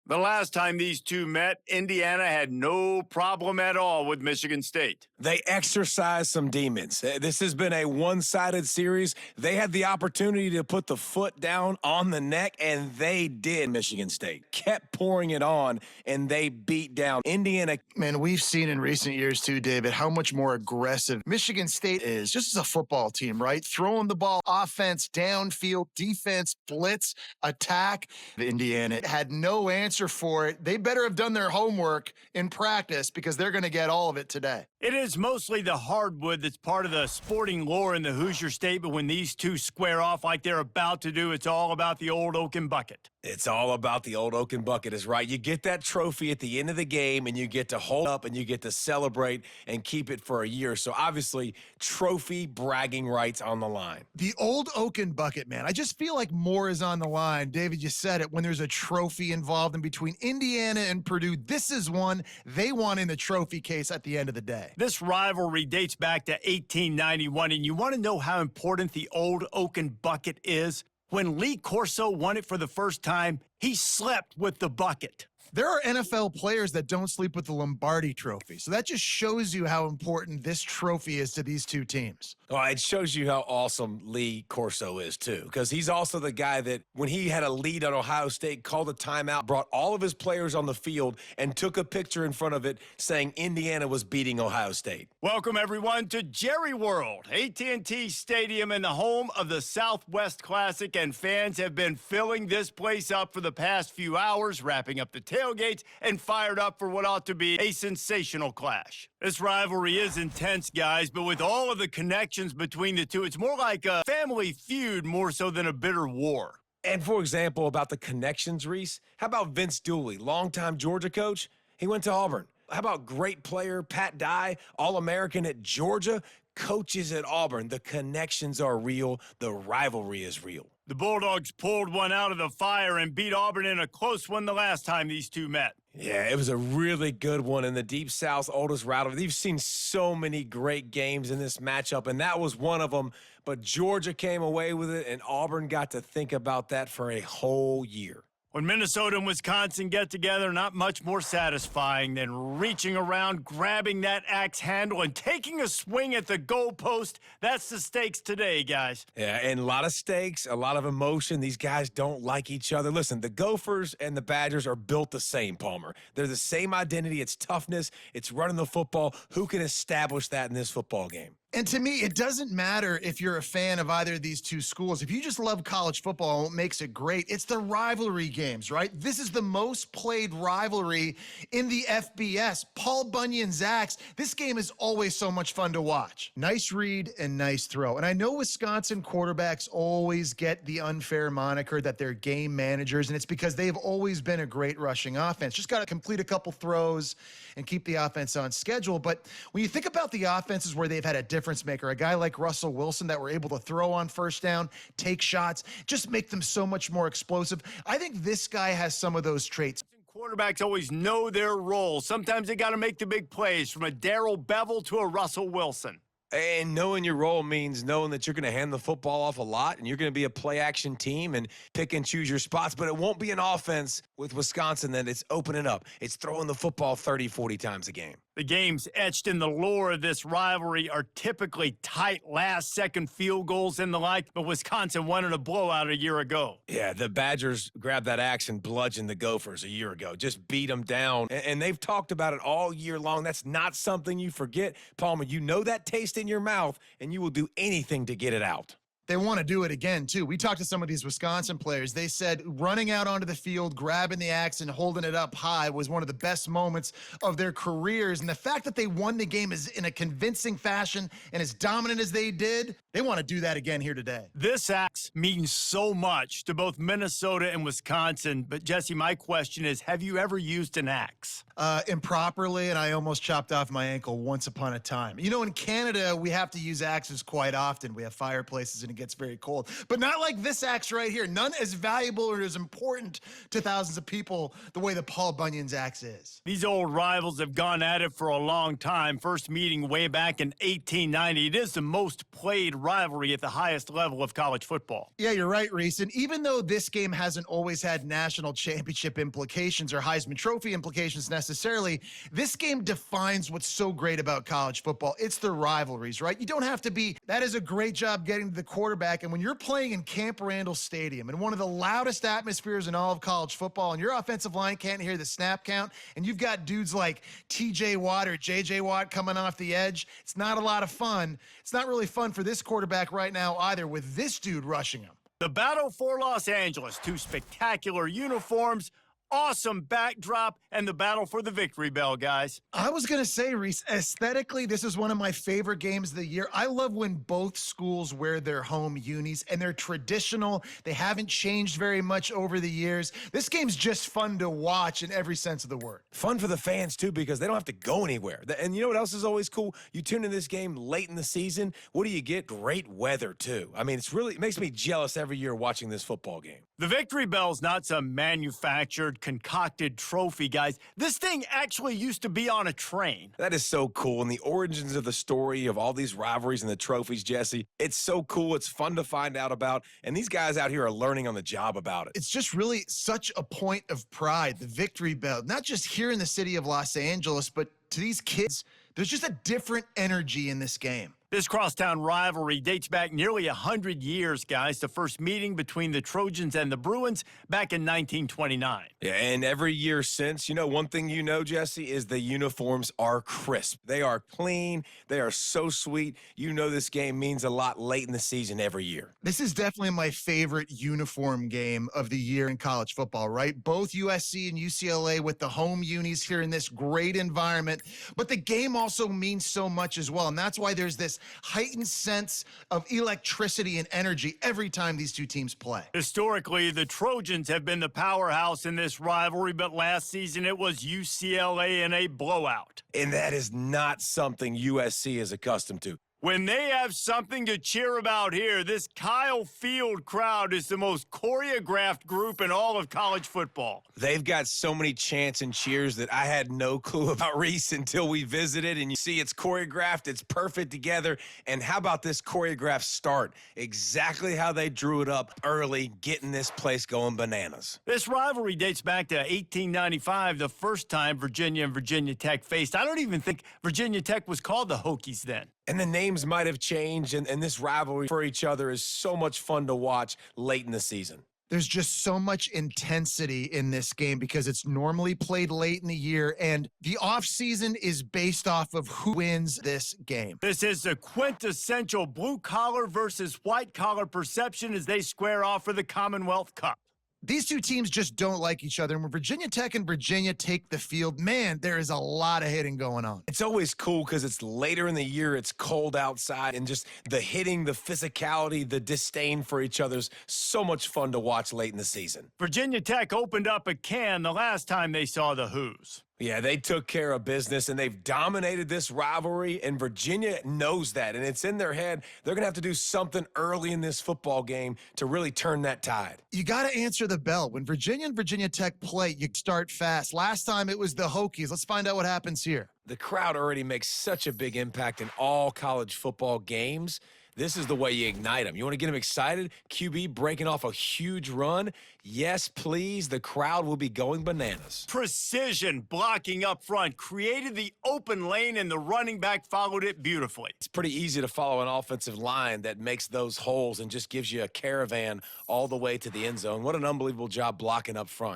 The last time these two met, Indiana had no problem at all with Michigan State. They exercised some demons. This has been a one-sided series. They had the opportunity to put the foot down on the neck, and they did. Michigan State kept pouring it on, and they beat down Indiana. Man, we've seen in recent years too, David, how much more aggressive Michigan State is just as a football team, right? Throwing the ball, offense, downfield, defense, blitz, attack. Indiana had no answer for it. They better have done their homework in practice because they're going to get all of it today. It is mostly the hardwood that's part of the sporting lore in the Hoosier State, but when these two square off like they're about to do, it's all about the old oaken bucket. It's all about the old oaken bucket is right. You get that trophy at the end of the game, and you get to hold up, and you get to celebrate and keep it for a year. So obviously, trophy bragging rights on the line. The old oaken bucket, man. I just feel like more is on the line. David, you said it. When there's a trophy involved in between Indiana and Purdue, this is one they want in the trophy case at the end of the day. This rivalry dates back to 1891, and you want to know how important the old oaken bucket is? When Lee Corso won it for the first time, he slept with the bucket. There are NFL players that don't sleep with the Lombardi trophy. So that just shows you how important this trophy is to these two teams. Oh, it shows you how awesome Lee Corso is, too, because he's also the guy that, when he had a lead on Ohio State, called a timeout, brought all of his players on the field, and took a picture in front of it saying Indiana was beating Ohio State. Welcome, everyone, to Jerry World, AT&T Stadium and the home of the Southwest Classic, and fans have been filling this place up for the past few hours, wrapping up the tailgates and fired up for what ought to be a sensational clash. This rivalry is intense, guys, but with all of the connections between the two, it's more like a family feud more so than a bitter war. And for example, about the connections, Reese, how about Vince Dooley, longtime Georgia coach? He went to Auburn. How about great player Pat Dye, All-American at Georgia, coaches at Auburn? The connections are real. The rivalry is real. The Bulldogs pulled one out of the fire and beat Auburn in a close one the last time these two met. Yeah, it was a really good one in the Deep South's oldest rivalry. You've seen so many great games in this matchup, and that was one of them. But Georgia came away with it, and Auburn got to think about that for a whole year. When Minnesota and Wisconsin get together, not much more satisfying than reaching around, grabbing that axe handle, and taking a swing at the goalpost. That's the stakes today, guys. Yeah, and a lot of stakes, a lot of emotion. These guys don't like each other. Listen, the Gophers and the Badgers are built the same, Palmer. They're the same identity. It's toughness. It's running the football. Who can establish that in this football game? And to me, it doesn't matter if you're a fan of either of these two schools. If you just love college football, what makes it great, it's the rivalry games, right? This is the most played rivalry in the FBS. Paul Bunyan's axe. This game is always so much fun to watch. Nice read and nice throw. And I know Wisconsin quarterbacks always get the unfair moniker that they're game managers, and it's because they've always been a great rushing offense. Just got to complete a couple throws and keep the offense on schedule. But when you think about the offenses where they've had a difference maker, a guy like Russell Wilson that were able to throw on first down, take shots, just make them so much more explosive. I think this guy has some of those traits. Quarterbacks always know their role. Sometimes they got to make the big plays, from a Darrell Bevel to a Russell Wilson. And knowing your role means knowing that you're going to hand the football off a lot, and you're going to be a play-action team and pick and choose your spots. But it won't be an offense with Wisconsin that it's opening up. It's throwing the football 30, 40 times a game. The games etched in the lore of this rivalry are typically tight last-second field goals and the like, but Wisconsin won in a blowout a year ago. Yeah, the Badgers grabbed that axe and bludgeoned the Gophers a year ago. Just beat them down, and they've talked about it all year long. That's not something you forget. Palmer, you know that taste in your mouth, and you will do anything to get it out. They want to do it again, too. We talked to some of these Wisconsin players. They said running out onto the field, grabbing the axe and holding it up high was one of the best moments of their careers. And the fact that they won the game is in a convincing fashion and as dominant as they did, they want to do that again here today. This axe means so much to both Minnesota and Wisconsin. But, Jesse, my question is, have you ever used an axe? Improperly, and I almost chopped off my ankle once upon a time. You know, in Canada, we have to use axes quite often. We have fireplaces and gets very cold. But not like this axe right here. None as valuable or as important to thousands of people the way the Paul Bunyan's axe is. These old rivals have gone at it for a long time. First meeting way back in 1890. It is the most played rivalry at the highest level of college football. Yeah, you're right, Reese. And even though this game hasn't always had national championship implications or Heisman Trophy implications necessarily, this game defines what's so great about college football. It's the rivalries, right? You don't have to be, that is a great job getting to the quarterback. And when you're playing in Camp Randall Stadium in one of the loudest atmospheres in all of college football, and your offensive line can't hear the snap count, and you've got dudes like TJ Watt or JJ Watt coming off the edge, it's not a lot of fun. It's not really fun for this quarterback right now either, with this dude rushing him. The battle for Los Angeles, two spectacular uniforms, awesome backdrop, and the battle for the victory bell, guys. I was going to say, Reese, aesthetically, this is one of my favorite games of the year. I love when both schools wear their home unis, and they're traditional. They haven't changed very much over the years. This game's just fun to watch in every sense of the word. Fun for the fans, too, because they don't have to go anywhere. And you know what else is always cool? You tune in this game late in the season. What do you get? Great weather, too. I mean, it makes me jealous every year watching this football game. The victory bell's not some manufactured, concocted trophy, guys. This thing actually used to be on a train. That is so cool. And the origins of the story of all these rivalries and the trophies, Jesse, it's so cool. It's fun to find out about. And these guys out here are learning on the job about it. It's just really such a point of pride, the victory bell, not just here in the city of Los Angeles, but to these kids, there's just a different energy in this game. This crosstown rivalry dates back nearly 100 years, guys. The first meeting between the Trojans and the Bruins back in 1929. Yeah, and every year since, one thing Jesse, is the uniforms are crisp. They are clean. They are so sweet. This game means a lot late in the season every year. This is definitely my favorite uniform game of the year in college football, right? Both USC and UCLA with the home unis here in this great environment. But the game also means so much as well, and that's why there's this heightened sense of electricity and energy every time these two teams play. Historically, the Trojans have been the powerhouse in this rivalry, but last season it was UCLA in a blowout. And that is not something USC is accustomed to. When they have something to cheer about here, this Kyle Field crowd is the most choreographed group in all of college football. They've got so many chants and cheers that I had no clue about, Reese, until we visited. And you see it's choreographed, it's perfect together. And how about this choreographed start? Exactly how they drew it up early, getting this place going bananas. This rivalry dates back to 1895, the first time Virginia and Virginia Tech faced. I don't even think Virginia Tech was called the Hokies then. And the names might have changed, and this rivalry for each other is so much fun to watch late in the season. There's just so much intensity in this game because it's normally played late in the year, and the offseason is based off of who wins this game. This is the quintessential blue-collar versus white-collar perception as they square off for the Commonwealth Cup. These two teams just don't like each other. And when Virginia Tech and Virginia take the field, man, there is a lot of hitting going on. It's always cool because it's later in the year, it's cold outside, and just the hitting, the physicality, the disdain for each other's so much fun to watch late in the season. Virginia Tech opened up a can the last time they saw the Hoos. Yeah, they took care of business, and they've dominated this rivalry, and Virginia knows that, and it's in their head. They're going to have to do something early in this football game to really turn that tide. You got to answer the bell. When Virginia and Virginia Tech play, you start fast. Last time it was the Hokies. Let's find out what happens here. The crowd already makes such a big impact in all college football games. This is the way you ignite them. You want to get them excited? QB breaking off a huge run? Yes, please. The crowd will be going bananas. Precision blocking up front created the open lane, and the running back followed it beautifully. It's pretty easy to follow an offensive line that makes those holes and just gives you a caravan all the way to the end zone. What an unbelievable job blocking up front.